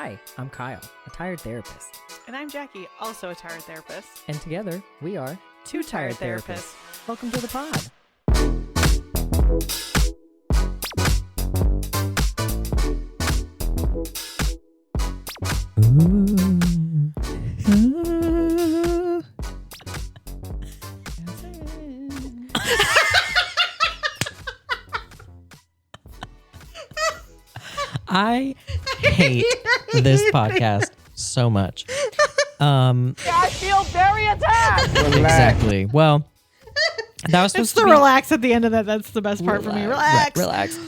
Hi, I'm Kyle, a tired therapist. And I'm Jackie, also a tired therapist. And together, we are Two tired therapists. Welcome to the pod. I hate this podcast so much. I feel very attacked. Exactly. Well, that was supposed It's the relax at the end of that. That's the best part for me. Relax. Relax.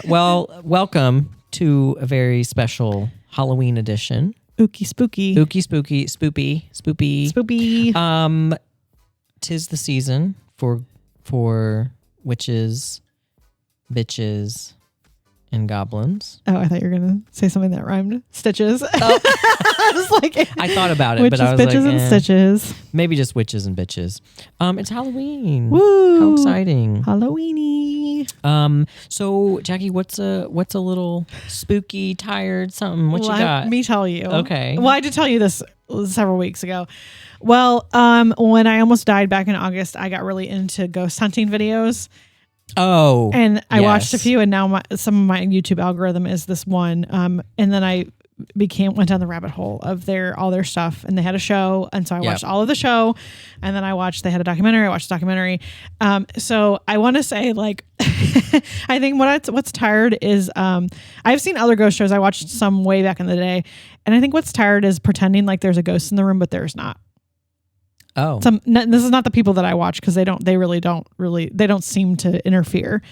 Well, welcome to a very special Halloween edition. Ooky spooky. Ooky spooky, spoopy. Spoopy. Tis the season for witches, bitches, and goblins. Oh, I thought you were going to say something that rhymed. Stitches. Oh. I was like, I thought about it, witches, but I was bitches, like, and stitches. Maybe just witches and bitches. It's Halloween. Woo! How exciting. Halloweeny. So Jackie, what's a little spooky, tired something? What you got? Let me tell you. Okay. Well, I did tell you this several weeks ago. Well, when I almost died back in August, I got really into ghost hunting videos. Oh, and I watched a yes. few, and now some of my YouTube algorithm is this one. And then I went down the rabbit hole of all their stuff, and they had a show, and so I watched all of the show, and then they had a documentary. I watched the documentary. So I want to say, like, I think what's tired is I've seen other ghost shows. I watched some way back in the day, and I think what's tired is pretending like there's a ghost in the room, but there's not. Oh, this is not the people that I watch because they don't seem to interfere,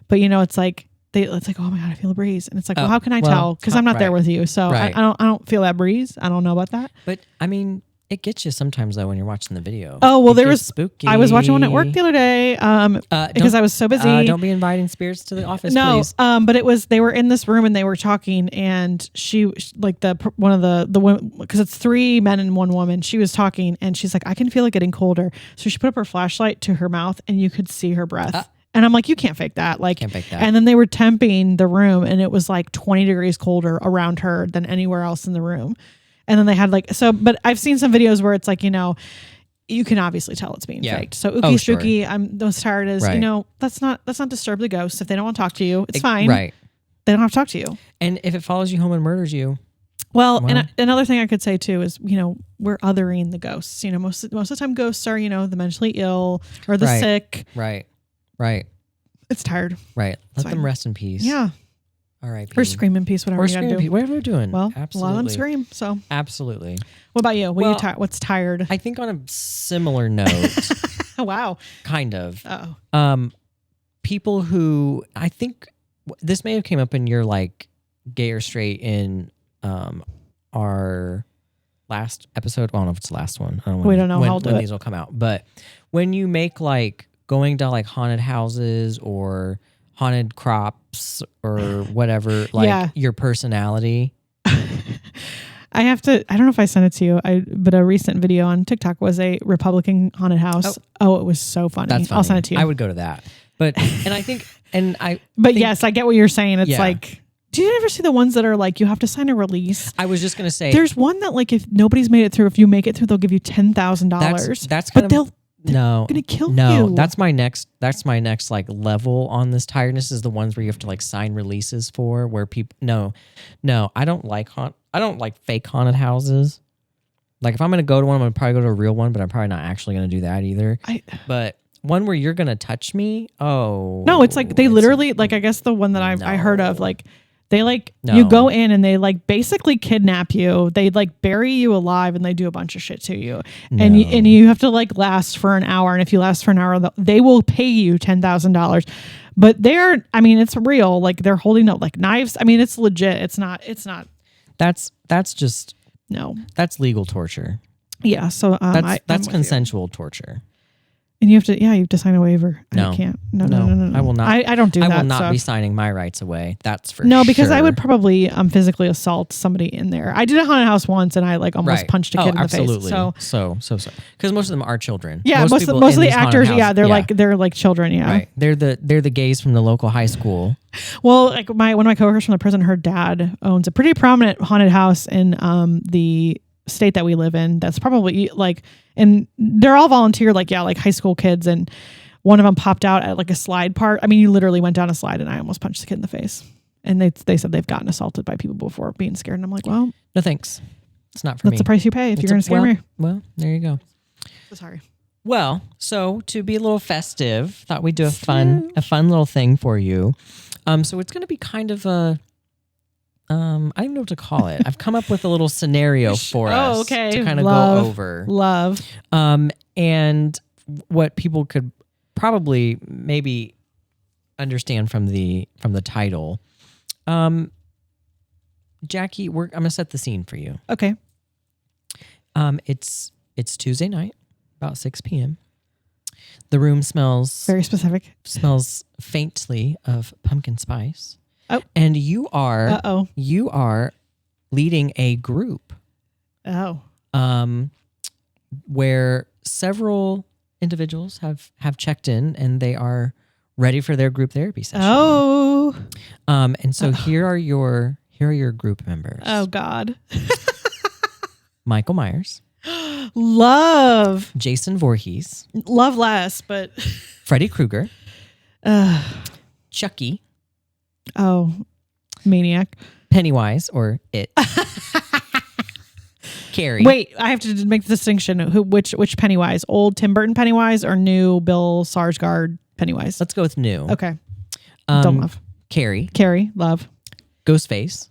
but it's like oh my god, I feel a breeze, and it's like, well, how can I tell? Because I'm not there with you, so I don't feel that breeze. I don't know about that. But I mean, it gets you sometimes though when you're watching the video. Oh well, there was spooky. I was watching one at work the other day because I was so busy. Don't be inviting spirits to the office, no, please. But they were in this room and they were talking, and she like one of the women, because it's 3 men and 1 woman. She was talking and she's like, I can feel it getting colder. So she put up her flashlight to her mouth and you could see her breath. And I'm like, you can't fake that. Like, can't fake that. And then they were temping the room, and it was like 20 degrees colder around her than anywhere else in the room. And then they had but I've seen some videos where it's like, you can obviously tell it's being faked. So ooky spooky. I'm those tired as, let's not disturb the ghosts. If they don't want to talk to you, it's fine. Right. They don't have to talk to you. And if it follows you home and murders you. Well, and another thing I could say too is, we're othering the ghosts. Most of the time ghosts are, the mentally ill or the sick. Right. It's tired. Right. Let them rest in peace. Yeah. All right. Or scream in peace, whatever you gotta do. Whatever you're doing. Well, absolutely. a lot of them scream. So absolutely. What about you? What's tired? I think on a similar note. Oh, wow. Kind of. Oh. People who, I think this may have came up in your like gay or straight in our last episode. Well, I don't know if it's the last one. We don't know how when these will come out. But when you make like going to like haunted houses or haunted crops or whatever, like your personality. I don't know if I sent it to you, but a recent video on TikTok was a Republican haunted house. Oh, it was so funny. That's funny. I'll send it to you. I would go to that. But, yes, I get what you're saying. It's like, do you ever see the ones that are like, you have to sign a release? I was just going to say. There's one that like, if nobody's made it through, if you make it through, they'll give you $10,000. That's kind of. They're gonna kill you. No, that's my next like level on this tiredness is the ones where you have to like sign releases for where people no, I don't like fake haunted houses. Like if I'm gonna go to one, I'm gonna probably go to a real one, but I'm probably not actually gonna do that either. But one where you're gonna touch me, no, it's like they literally like I guess the one that I heard of, like they you go in and they like basically kidnap you. They like bury you alive and they do a bunch of shit to you. No. And you have to like last for an hour. And if you last for an hour, they will pay you $10,000. But it's real. Like they're holding up like knives. I mean, it's legit. It's not. That's just no. That's legal torture. Yeah. So that's consensual torture. And you have to sign a waiver. No. I can't. No. I will not. I don't do that. I will not so. be signing my rights away. That's for No, because I sure. would probably physically assault somebody in there. I did a haunted house once, and I like almost punched a kid in the absolutely. face. So because most of them are children. yeah, most of the actors, they're like children. Yeah, right. They're the gays from the local high school. Well, like one of my coworkers from the prison, her dad owns a pretty prominent haunted house in the state that we live in. That's probably like, and they're all volunteer, like high school kids, and one of them popped out at like a slide part. I mean, you literally went down a slide, and I almost punched the kid in the face. And they said they've gotten assaulted by people before being scared, and I'm like, well, no thanks. It's not for me. That's the price you pay if you're going to scare me. Well, there you go. Sorry. Well, so to be a little festive, thought we'd do a fun little thing for you. So it's going to be kind of a, I don't even know what to call it. I've come up with a little scenario for us to kind of go over. Love. And what people could probably maybe understand from the title. Jackie, I'm going to set the scene for you. Okay. It's Tuesday night, about 6 p.m. The room smells very specific. Smells faintly of pumpkin spice. Oh. And you are leading a group. Oh. Where several individuals have checked in and they are ready for their group therapy session. Oh. And so here are your group members. Oh God. Michael Myers. Love. Jason Voorhees. Love less, but Freddy Krueger. Chucky. Oh, maniac. Pennywise or It. Carrie. Wait, I have to make the distinction. Which Pennywise? Old Tim Burton Pennywise or new Bill Skarsgård Pennywise? Let's go with new. Okay. Don't love. Carrie. Love. Ghostface.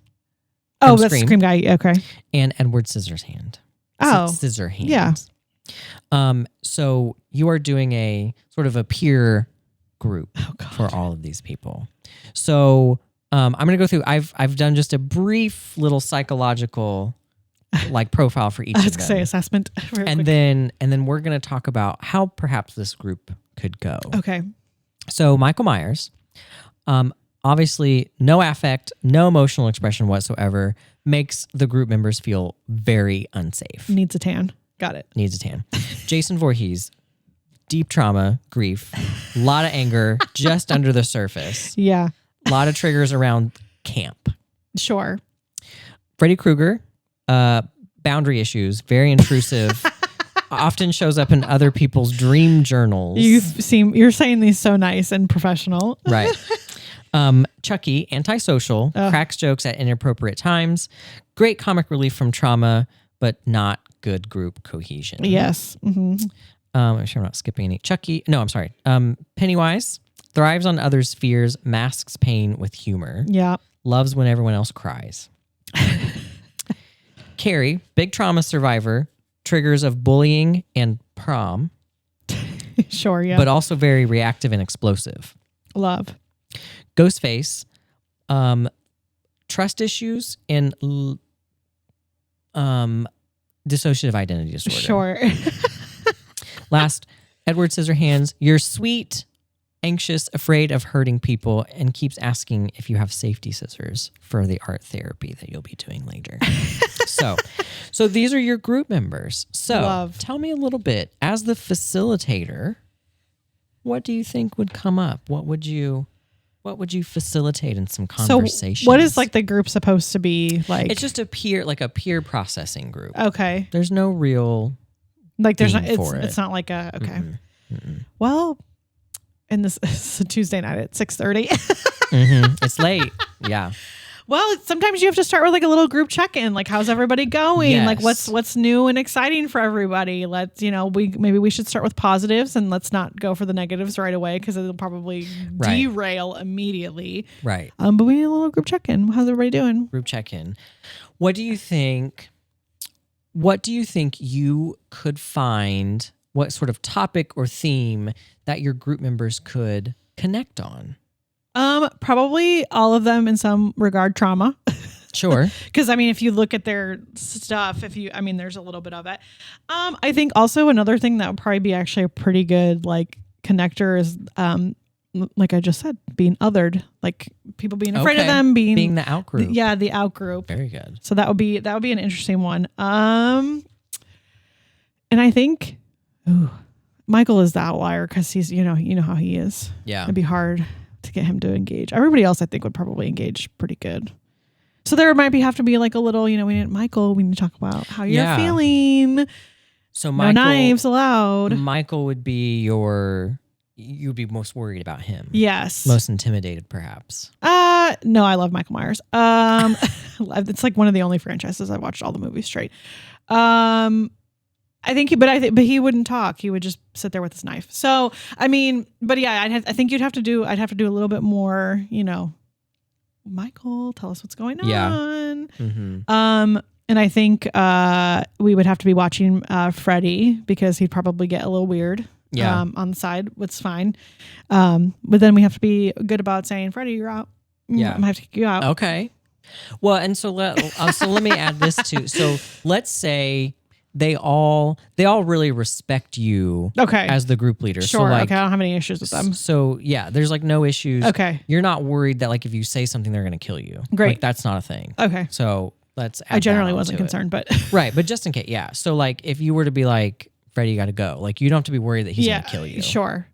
Oh, that's the Scream guy. Okay. And Edward Scissorhands. Oh. Scissorhands. Yeah. So you are doing a sort of a peer group for all of these people. So I'm going to go through. I've done just a brief little psychological like profile for each of them. I was going to say assessment. And then we're going to talk about how perhaps this group could go. Okay. So Michael Myers, obviously no affect, no emotional expression whatsoever, makes the group members feel very unsafe. Needs a tan. Got it. Needs a tan. Jason Voorhees, deep trauma, grief, a lot of anger just under the surface. Yeah. A lot of triggers around camp. Sure. Freddy Krueger, boundary issues, very intrusive, often shows up in other people's dream journals. You're saying these so nice and professional. Right. Chucky, antisocial, cracks jokes at inappropriate times, great comic relief from trauma, but not good group cohesion. Yes. Mm-hmm. I'm sure I'm not skipping any. Chucky, no, I'm sorry. Pennywise thrives on others' fears, masks pain with humor. Yeah. Loves when everyone else cries. Carrie, big trauma survivor, triggers of bullying and prom. Sure, yeah. But also very reactive and explosive. Love. Ghostface, trust issues and dissociative identity disorder. Sure. Last, Edward Scissorhands, you're sweet, anxious, afraid of hurting people, and keeps asking if you have safety scissors for the art therapy that you'll be doing later. So these are your group members. So tell me a little bit, as the facilitator, what do you think would come up? What would you facilitate in some conversations? So what is like the group supposed to be like? It's just a peer processing group. Okay. There's no real there's not it's not like a okay. Mm-mm. Well, and this is a Tuesday night at 6:30. It's late. Yeah. Well, sometimes you have to start with like a little group check-in. Like, how's everybody going? Yes. Like, what's new and exciting for everybody? Let's, we should start with positives and let's not go for the negatives right away because it'll probably derail immediately. Right. But we need a little group check-in. How's everybody doing? Group check-in. What do you think you could find? What sort of topic or theme that your group members could connect on? Probably all of them in some regard trauma. Sure. Because I mean, if you look at their stuff, there's a little bit of it. I think also another thing that would probably be actually a pretty good like connector is like I just said, being othered, like people being afraid of them, being the out group. The out group. Very good. So that would be an interesting one. And I think Michael is the outlier because he's you know how he is. Yeah, it'd be hard to get him to engage. Everybody else I think would probably engage pretty good. So there might have to be like a little, Michael, we need to talk about how you're feeling. So Michael, no knives allowed. Michael would be you'd be most worried about him. Yes. Most intimidated, perhaps. No, I love Michael Myers. It's like one of the only franchises I've watched all the movies straight. I think he wouldn't talk. He would just sit there with his knife. So, I mean, but yeah, I think I'd have to do a little bit more, Michael, tell us what's going on. Yeah. Mm-hmm. And I think we would have to be watching Freddy because he'd probably get a little weird. Yeah. On the side, which fine. But then we have to be good about saying, Freddy, you're out. Yeah. I'm gonna have to kick you out. Okay. Well, and so let me add this too. So let's say they all really respect you as the group leader. Sure. So like, okay. I don't have any issues with them. So yeah, there's like no issues. Okay. You're not worried that like if you say something, they're going to kill you. Great. Like that's not a thing. Okay. So let's add I generally that wasn't concerned, but right. But just in case. Yeah. So like if you were to be like, Freddy, you got to go. Like you don't have to be worried that he's going to kill you. Sure.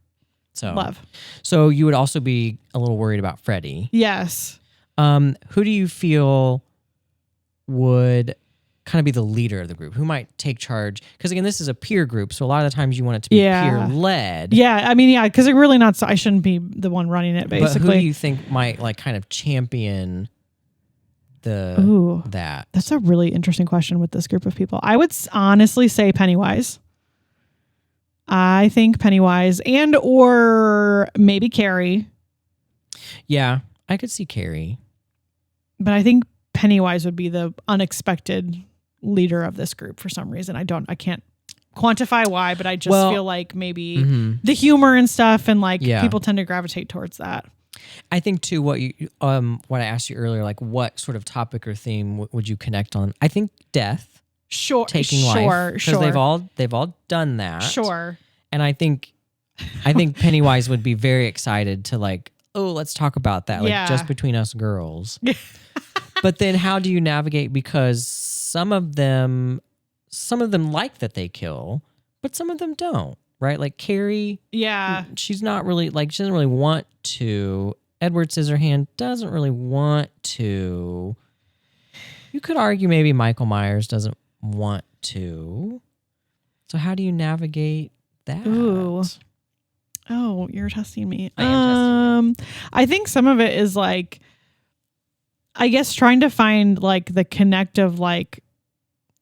So love. So you would also be a little worried about Freddy. Yes. Who do you feel would kind of be the leader of the group? Who might take charge? Because again, this is a peer group, so a lot of the times you want it to be peer led. Yeah, I mean, because it's really not. I shouldn't be the one running it. Basically, but who do you think might like kind of champion that? That's a really interesting question with this group of people. I would honestly say Pennywise. I think Pennywise or maybe Carrie. Yeah, I could see Carrie. But I think Pennywise would be the unexpected leader of this group for some reason. I can't quantify why, but I just feel like maybe the humor and stuff and like people tend to gravitate towards that. I think too what I asked you earlier, like what sort of topic or theme would you connect on? I think death. Sure. Taking life. Because they've all done that. Sure. And I think Pennywise would be very excited to like, oh, let's talk about that. Like just between us girls. But then how do you navigate? Because some of them like that they kill, but some of them don't, right? Like Carrie. Yeah. She's not really like, she doesn't really want to. Edward Scissorhands doesn't really want to. You could argue maybe Michael Myers doesn't want to. So how do you navigate that? Ooh. Oh, you're testing me. I am testing you. I think some of it is like, I guess trying to find like the connective, like,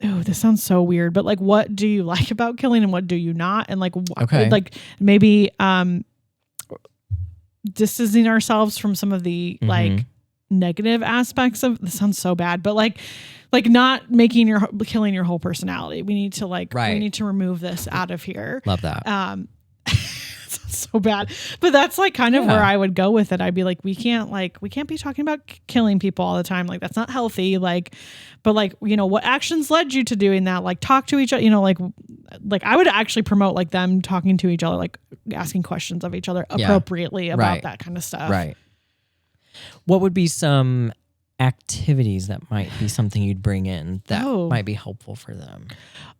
oh, this sounds so weird, but like, what do you like about killing and what do you not? And like, like maybe distancing ourselves from some of the like negative aspects of this sounds so bad, but like not making killing your whole personality. We need to we need to remove this out of here. Love that. So bad, but that's like kind of where I would go with it. I'd be like, we can't be talking about killing people all the time. Like that's not healthy. Like, but like, what actions led you to doing that? Like talk to each other, like I would actually promote like them talking to each other, like asking questions of each other appropriately about that kind of stuff. Right. What would be some activities that might be something you'd bring in that might be helpful for them?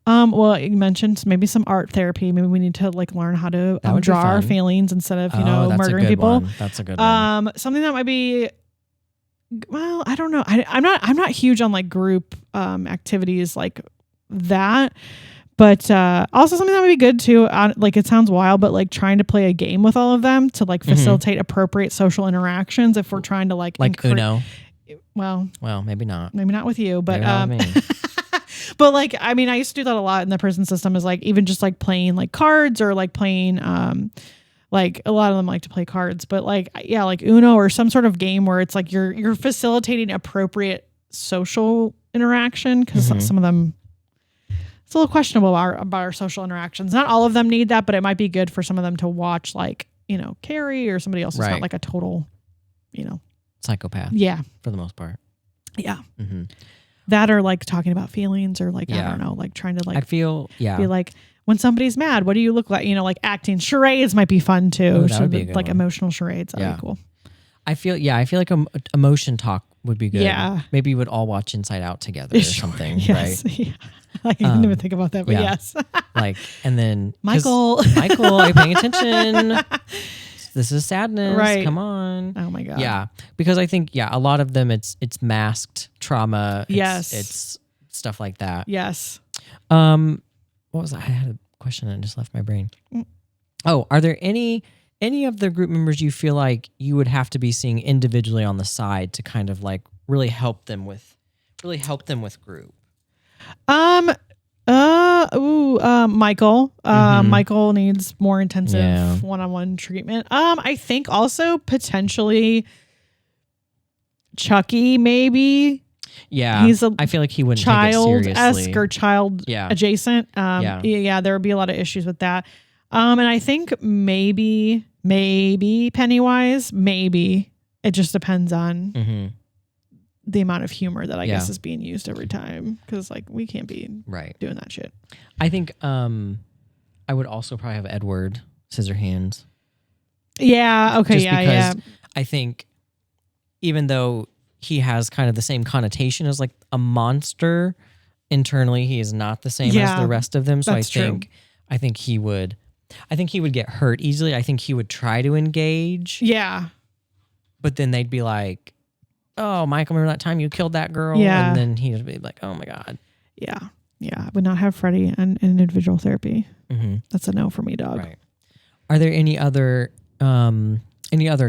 Well, you mentioned maybe some art therapy. Maybe we need to like learn how to draw our feelings instead of murdering people. That's a good one. Something that might be, well, I don't know. I'm not huge on like group activities like that. But also something that would be good too, like it sounds wild, but like trying to play a game with all of them to like facilitate appropriate social interactions if we're trying to like Uno. Well, maybe not. Maybe not with you, but but like I mean, I used to do that a lot in the prison system. Is like even just like playing like cards or like playing like a lot of them like to play cards, but like like Uno or some sort of game where it's like you're facilitating appropriate social interaction because some of them. It's a little questionable about our social interactions. Not all of them need that, but it might be good for some of them to watch like, Carrie or somebody else who's not like a total, psychopath. Yeah. For the most part. Yeah. Mm-hmm. That or like talking about feelings or like, I Yeah. don't know, like trying to like, I feel, yeah. be like, when somebody's mad, what do you look like? You know, like acting charades might be fun too. Oh, that would be a good like one. emotional charades. That'd be cool. I feel like emotion talk would be good. Yeah. Maybe we would all watch Inside Out together or something, Yes. right? Yeah. I didn't even think about that, but yes. Like, and then Michael, are you paying attention? This is sadness. Right. Come on. Oh my God. Yeah. Because I think, a lot of them, it's masked trauma. Yes. It's stuff like that. Yes. What was that? I had a question and it just left my brain. Oh, are there any of the group members you feel like you would have to be seeing individually on the side to kind of like really help them with group? Michael. Michael needs more intensive one-on-one treatment. I think also potentially Chucky, maybe. Yeah, he's I feel like he wouldn't child-esque take it seriously. or child adjacent. There would be a lot of issues with that. And I think maybe Pennywise, maybe. It just depends on the amount of humor that I guess is being used every time. Because like we can't be doing that shit. I think I would also probably have Edward Scissorhands. Yeah. Okay. Just because I think even though he has kind of the same connotation as like a monster, internally he is not the same as the rest of them. So I think he would get hurt easily. I think he would try to engage. Yeah. But then they'd be like, "Oh, Michael, remember that time you killed that girl?" Yeah. And then he'd be like, "Oh my God." Yeah. Yeah. I would not have Freddy in individual therapy. Mm-hmm. That's a no for me, dog. Right. Are there any other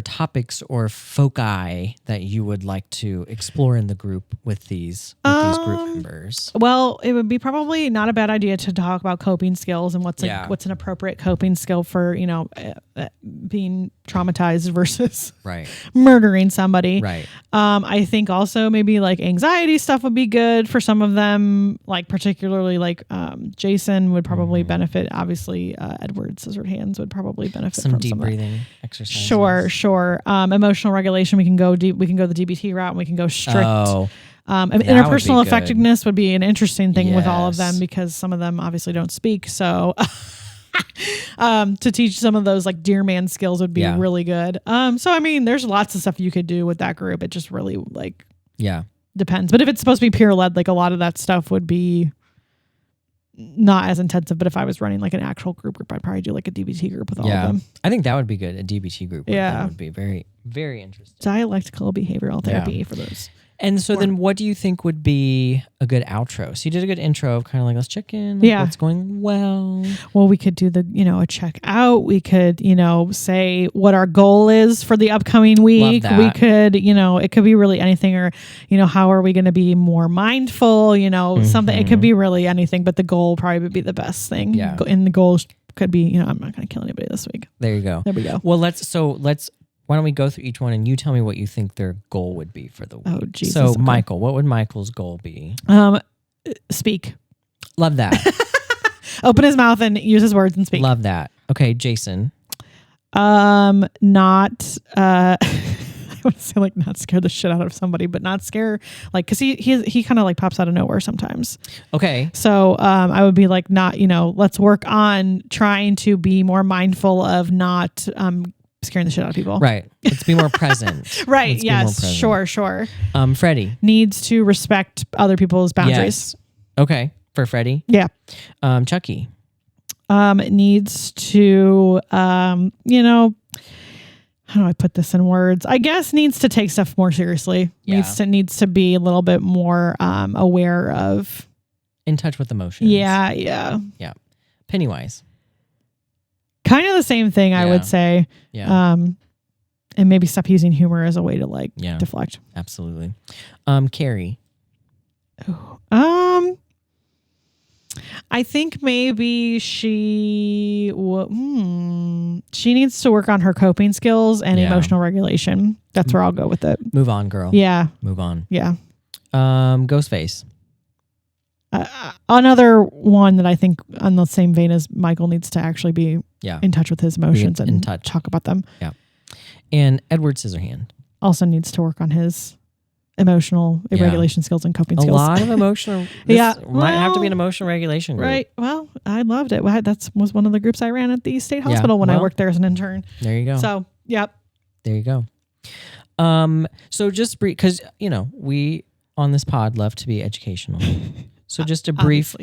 topics or foci that you would like to explore in the group with these group members? Well, it would be probably not a bad idea to talk about coping skills and what's an appropriate coping skill for, being traumatized versus murdering somebody. Right. I think also maybe like anxiety stuff would be good for some of them, like particularly like Jason would probably benefit. Obviously, Edward Scissorhands would probably benefit some from deep some breathing exercises. Sure. Emotional regulation, we can go deep. We can go the DBT route and we can go strict. Oh, interpersonal effectiveness would be an interesting thing with all of them because some of them obviously don't speak. So to teach some of those like dear man skills would be really good. So I mean, there's lots of stuff you could do with that group. It just really like depends. But if it's supposed to be peer led, like a lot of that stuff would be not as intensive. But if I was running like an actual group, I'd probably do like a DBT group with all of them. I think that would be good. A DBT group would be very, very interesting. Dialectical behavioral therapy for those. And so then what do you think would be a good outro? So you did a good intro of kind of like, let's check in. Like, what's going well? Well, we could do a check out. We could, say what our goal is for the upcoming week. We could, it could be really anything or, how are we going to be more mindful? Something, it could be really anything, but the goal probably would be the best thing. Yeah. And the goals could be, I'm not going to kill anybody this week. There you go. There we go. Well, why don't we go through each one and you tell me what you think their goal would be for the week? Oh, Jesus. So, Michael, what would Michael's goal be? Speak. Love that. Open his mouth and use his words and speak. Love that. Okay, Jason. Not, I would say like not scare the shit out of somebody, but not scare, like, cause he kind of like pops out of nowhere sometimes. Okay. So, I would be like, not, let's work on trying to be more mindful of not, scaring the shit out of people. Right. Let's be more present. Right. Yes. Sure. Freddie needs to respect other people's boundaries. Yes. Okay. For Freddie. Yeah. Chucky. Needs to, how do I put this in words? I guess needs to take stuff more seriously. Yeah. Needs to be a little bit more, aware of. In touch with emotions. Yeah. Pennywise. Kind of the same thing, I would say. Yeah. And maybe stop using humor as a way to like deflect. Absolutely. Carrie. I think maybe she needs to work on her coping skills and emotional regulation. That's where I'll go with it. Move on, girl. Yeah. Move on. Yeah. Ghostface. Another one that I think on the same vein as Michael needs to actually be in touch with his emotions and talk about them. Yeah. And Edward Scissorhand also needs to work on his emotional regulation skills and coping a skills. lot of emotional. Might have to be an emotional regulation group. Right. Well, I loved it. That was one of the groups I ran at the state hospital when I worked there as an intern. There you go. So, yep. There you go. So just brief, because we on this pod love to be educational. So just a brief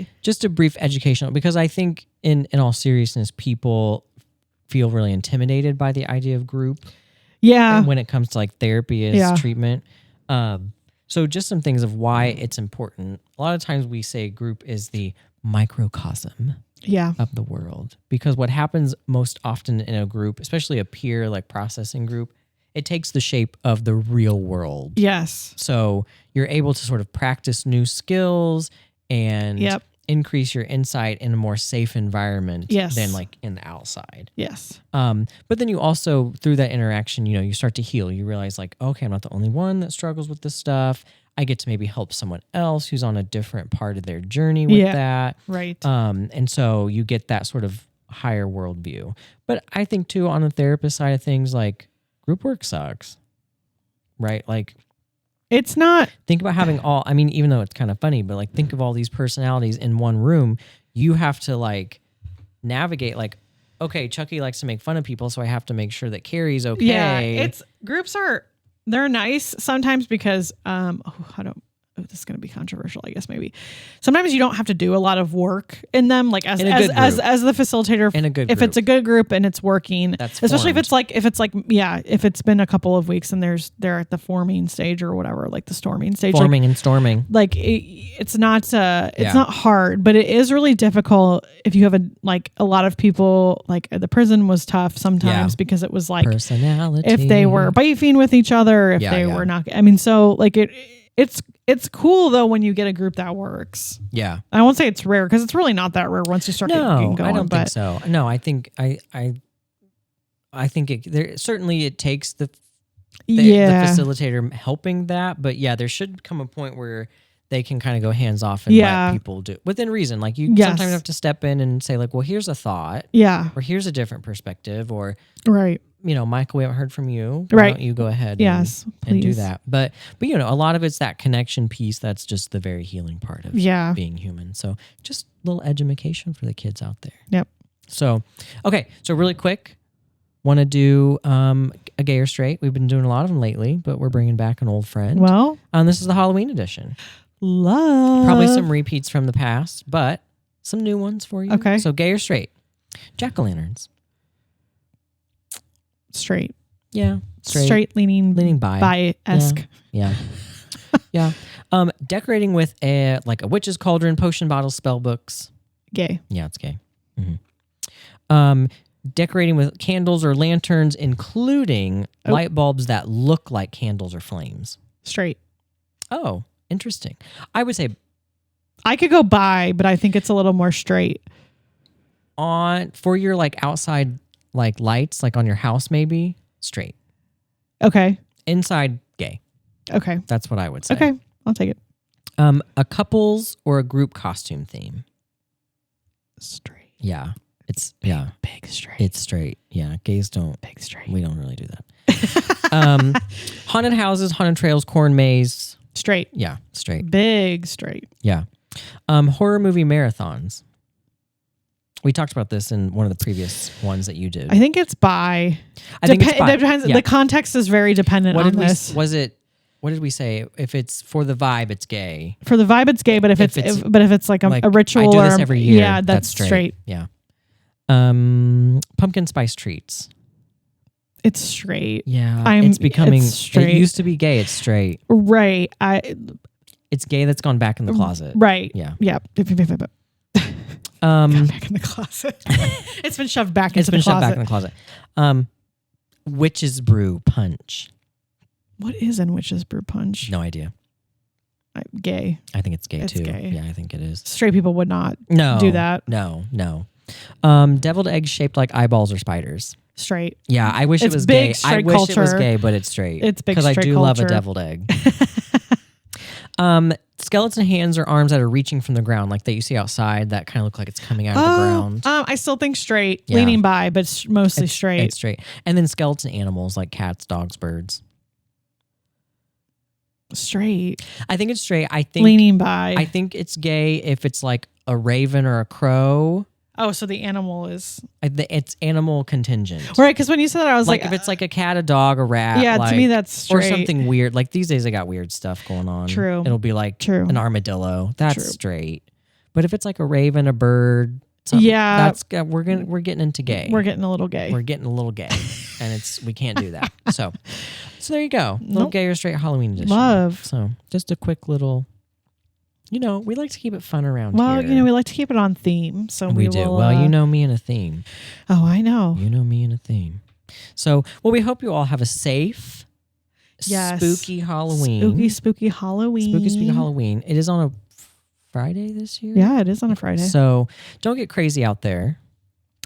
educational, because I think in all seriousness, people feel really intimidated by the idea of group. Yeah. When it comes to like therapy as treatment. So just some things of why it's important. A lot of times we say group is the microcosm of the world, because what happens most often in a group, especially a peer like processing group, it takes the shape of the real world. Yes. So you're able to sort of practice new skills and increase your insight in a more safe environment than like in the outside. Yes. But then you also, through that interaction, you start to heal. You realize like, okay, I'm not the only one that struggles with this stuff. I get to maybe help someone else who's on a different part of their journey with that. Right. And so you get that sort of higher worldview. But I think too, on the therapist side of things, like group work sucks, right? Like, it's not. Think about having even though it's kind of funny, but like think of all these personalities in one room. You have to like navigate like, okay, Chucky likes to make fun of people, so I have to make sure that Carrie's okay. Yeah, groups they're nice sometimes because this is going to be controversial, I guess maybe. Sometimes you don't have to do a lot of work in them, like as the facilitator. In a good if group. it's a good group and it's working, especially if it's been a couple of weeks and they're at the forming stage or whatever, like the storming stage. Forming and storming. Like it's not hard, but it is really difficult if you have a lot of people. Like the prison was tough sometimes because it was like personality. If they were beefing with each other, if they were not. I mean, so like it's cool though when you get a group that works. Yeah, I won't say it's rare because it's really not that rare once you start getting going. I don't think so. No, I think I think it takes the facilitator helping that, but there should come a point where they can kind of go hands off and let people do within reason. Like you sometimes have to step in and say like, well, here's a thought, or here's a different perspective, or Michael, we haven't heard from you. Why don't you go ahead and do that? But a lot of it's that connection piece that's just the very healing part of being human. So just a little edumacation for the kids out there. Yep. So, okay. So really quick, want to do a gay or straight. We've been doing a lot of them lately, but we're bringing back an old friend. Well. This is the Halloween edition. Love. Probably some repeats from the past, but some new ones for you. Okay. So gay or straight? Jack-o'-lanterns. Straight. Yeah. Straight leaning bi-esque. Yeah. Yeah. Decorating with a witch's cauldron, potion bottles, spell books. Gay. Yeah, it's gay. Mm-hmm. Decorating with candles or lanterns, including light bulbs that look like candles or flames. Straight. Oh, interesting. I would say I could go bi, but I think it's a little more straight. For your outside lights, on your house, maybe straight. Okay. Inside, gay. Okay. That's what I would say. Okay, I'll take it. A couple's or a group costume theme. Straight. Yeah. It's big straight. It's straight. Yeah. Gays don't. Big straight. We don't really do that. Haunted houses, haunted trails, corn maze. Straight. Yeah. Straight. Big straight. Yeah. Horror movie marathons. We talked about this in one of the previous ones that you did. I think it's bi. I think it's bi. It depends. Yeah. The context is very dependent on this. What did we say? If it's for the vibe, it's gay. For the vibe, it's gay. But if it's like a ritual, I do this every year. Yeah, that's straight. Yeah. Pumpkin spice treats. It's straight. Yeah. It's becoming. It's straight. It used to be gay. It's straight. Right. It's gay that's gone back in the closet. Right. Yeah. Yeah. Back in the closet. It's been shoved back into the closet. Shoved back in the closet. Witch's brew punch. What is in witch's brew punch? No idea. Gay. I think it's gay too. Gay. Yeah, I think it is. Straight people would not do that. No. Deviled eggs shaped like eyeballs or spiders. Straight. Yeah, I wish it was big, gay. I wish it was gay, but it's straight. It's big because I do culture. love a deviled egg. Skeleton hands or arms that are reaching from the ground, like that you see outside, that kind of look like it's coming out of the ground. I still think straight, leaning by, but mostly straight. It's straight. And then skeleton animals like cats, dogs, birds. Straight. I think it's straight. I think Leaning by. I think it's gay if it's like a raven or a crow. Oh, so the animal is... It's animal contingent. Right, because when you said that, I was like... if it's like a cat, a dog, a rat. Yeah, like, to me, that's straight. Or something weird. Like these days, they got weird stuff going on. True. It'll be like an armadillo. That's straight. But if it's like a raven, a bird... that's we're getting into gay. We're getting a little gay. We're getting a little gay. And we can't do that. So there you go. Little gay or straight Halloween edition. Love. So just a quick little... we like to keep it fun around here. Well, we like to keep it on theme. So we do. Well, you know me in a theme. Oh, I know. You know me in a theme. So, we hope you all have a safe, spooky Halloween. Spooky Halloween. Spooky Halloween. It is on a Friday this year? Yeah, it is on a Friday. So, don't get crazy out there.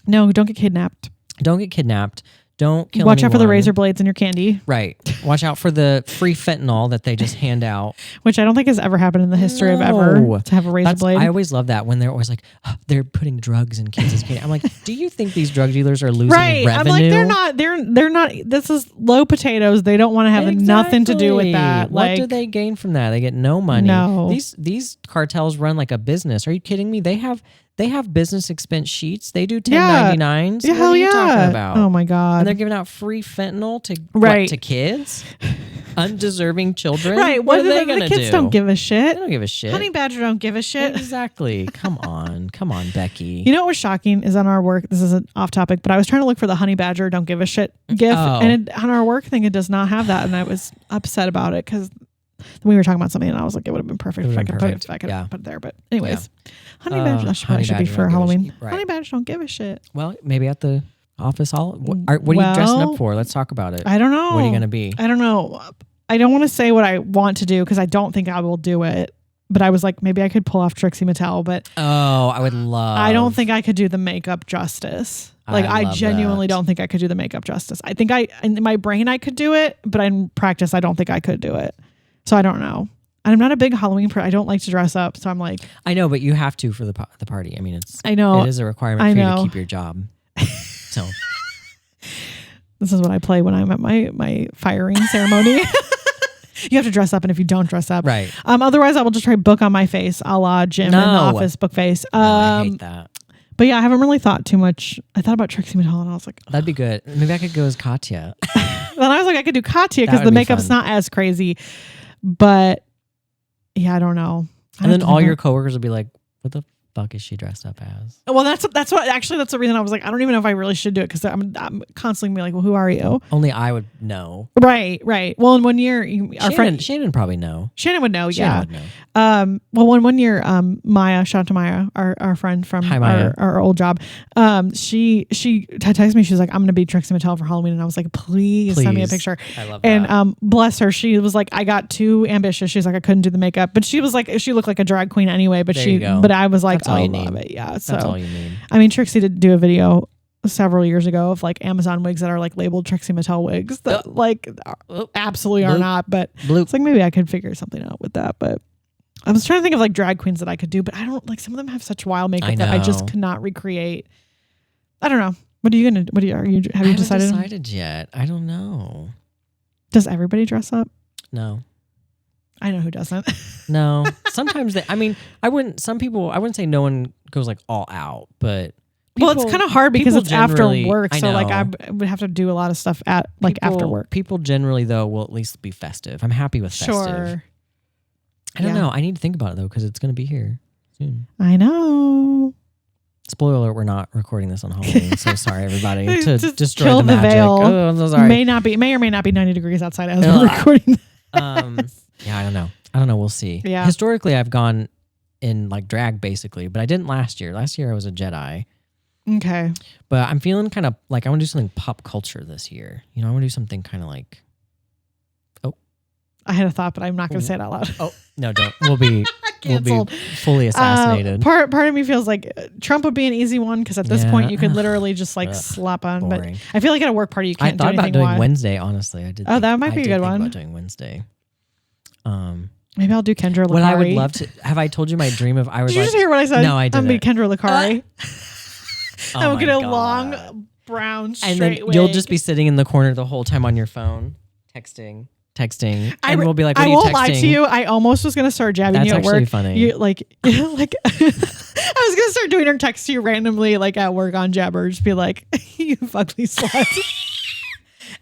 No, don't get kidnapped. Don't get kidnapped. Don't kill Watch anyone. out for the razor blades in your candy. Right. Watch out for the free fentanyl that they just hand out. Which I don't think has ever happened in the history of ever to have a razor blade. I always love that when they're always like, they're putting drugs in kids' candy. I'm like, do you think these drug dealers are losing revenue? I'm like, they're not, this is low potatoes. They don't want to have nothing to do with that. What do they gain from that? They get no money. No. These cartels run like a business. Are you kidding me? They have business expense sheets. They do 1099s. Yeah, what are you talking about? Oh my God. And they're giving out free fentanyl to kids? Undeserving children? Right. What are they going to do? The kids don't give a shit. They don't give a shit. Honey Badger don't give a shit. Exactly. Come on, Becky. You know what was shocking is on our work, this is off topic, but I was trying to look for the Honey Badger don't give a shit gif. Oh. And on our work thing, it does not have that. And I was upset about it because we were talking about something and I was like, it would have been perfect if I could put it there. But anyways, Honey Badger, that should be for Halloween. Right. Honey Badger don't give a shit. Well, maybe at the office. What are you dressing up for? Let's talk about it. I don't know. What are you going to be? I don't know. I don't want to say what I want to do because I don't think I will do it. But I was like, maybe I could pull off Trixie Mattel. But I would love. I don't think I could do the makeup justice. Like I genuinely don't think I could do the makeup justice. I think in my brain I could do it, but in practice I don't think I could do it. So I don't know. And I'm not a big Halloween person. I don't like to dress up. So I'm like, I know, but you have to for the party. I mean, I know it is a requirement for you to keep your job. So this is what I play when I'm at my firing ceremony. You have to dress up, and if you don't dress up, right. Otherwise, I will just try book on my face, a la Jim in The Office book face. I hate that. But yeah, I haven't really thought too much. I thought about Trixie Mattel, and I was like, that'd be good. Maybe I could go as Katya. Then I was like, I could do Katya because the makeup's not as crazy. But yeah, I don't know. And then all your coworkers will be like, "What the fuck is she dressed up as?" Well, that's the reason I was like, I don't even know if I really should do it because I'm constantly be like, well, who are you? Only I would know. Right. Well, in 1 year, our friend Shannon probably know. Shannon would know. Shannon would know. Well, one year, Maya, shout out to Maya, our friend from our old job. She texted me. She was like, I'm going to be Trixie Mattel for Halloween, and I was like, please send me a picture. I love that. And bless her, she was like, I got too ambitious. She's like, I couldn't do the makeup, but she was like, she looked like a drag queen anyway. But I was like, I love it. Yeah. So that's all you need. I mean, Trixie did do a video several years ago of like Amazon wigs that are like labeled Trixie Mattel wigs that absolutely are not. But it's like maybe I could figure something out with that. But I was trying to think of like drag queens that I could do, but I don't like some of them have such wild makeup that I just cannot recreate. I don't know. Have you decided? I haven't decided yet. I don't know. Does everybody dress up? No. I know who doesn't. No. Sometimes I wouldn't say no one goes like all out, but it's kind of hard because it's after work. So like I would have to do a lot of stuff after work. People generally though will at least be festive. I'm happy with festive. Sure. I don't know. I need to think about it though because it's going to be here soon. I know. Spoiler alert, we're not recording this on Halloween. So sorry everybody to destroy kill the magic. Veil. Oh, I'm so sorry. May or may not be 90 degrees outside as we're recording. Yeah, I don't know. We'll see. Yeah. Historically, I've gone in like drag basically, but I didn't last year. Last year I was a Jedi. Okay. But I'm feeling kind of like I want to do something pop culture this year. I want to do something kind of like. Oh. I had a thought, but I'm not going to say it out loud. Oh no! Don't. We'll be fully assassinated. Part of me feels like Trump would be an easy one because at this point you could literally just like slap on. Boring. But I feel like at a work party you can't. I thought about doing Wednesday. Honestly, I did. That might be a good one. About doing Wednesday. Maybe I'll do Kendra Licari. What I would love to have I told you my dream of I was. Did you just hear what I said? No, I didn't. I'm be Kendra Licari. I will get a long brown straight and then wig. you'll just be sitting in the corner the whole time on your phone texting. texting, and we'll be like, "What I are you won't texting?" lie to you. I almost was gonna start jabbing That's you at actually work. funny. You like, I was gonna start doing her text to you randomly, like at work on Jabber. Just be like, "You ugly slut."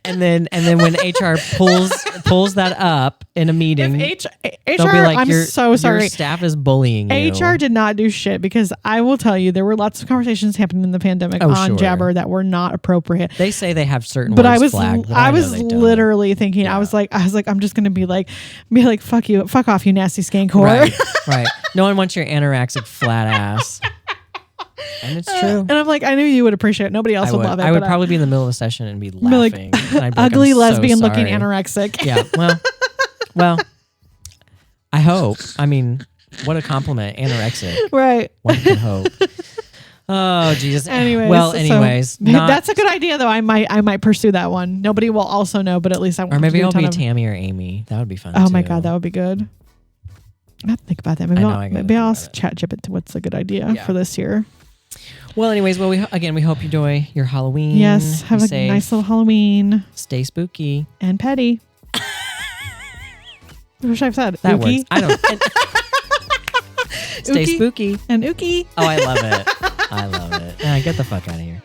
And then when HR pulls that up in a meeting, If HR, they'll be like, I'm so sorry. Your staff is bullying you. HR did not do shit because I will tell you there were lots of conversations happening in the pandemic on sure. Jabber that were not appropriate. They say they have certain But words flagged, but I know was they don't. literally thinking, I was like, I'm just gonna be like, fuck you, fuck off, you nasty skank whore. Right. No one wants your anorexic flat ass. And it's true. And I'm like, I knew you would appreciate it. Nobody else would love it. I would probably be in the middle of a session and be laughing. Like, and I'd be like, ugly "I'm so lesbian looking sorry." anorexic. Yeah. Well, I hope. I mean, what a compliment. Anorexic. Right. One can hope. Oh, Jesus. Anyways, so that's a good idea though. I might pursue that one. Nobody will also know, but at least I won't. Or maybe have to it'll do be Tammy or Amy. That would be fun. Oh too. my God, that would be good. I have to think about that. Maybe I'll chat Jibbit to what's a good idea for this year. Well, anyways, we hope you enjoy your Halloween. Yes, have a nice little Halloween. Stay spooky and petty. What should I have said? That ooky? works. I don't. Stay spooky and ooky. Oh, I love it. I love it. Get the fuck out of here.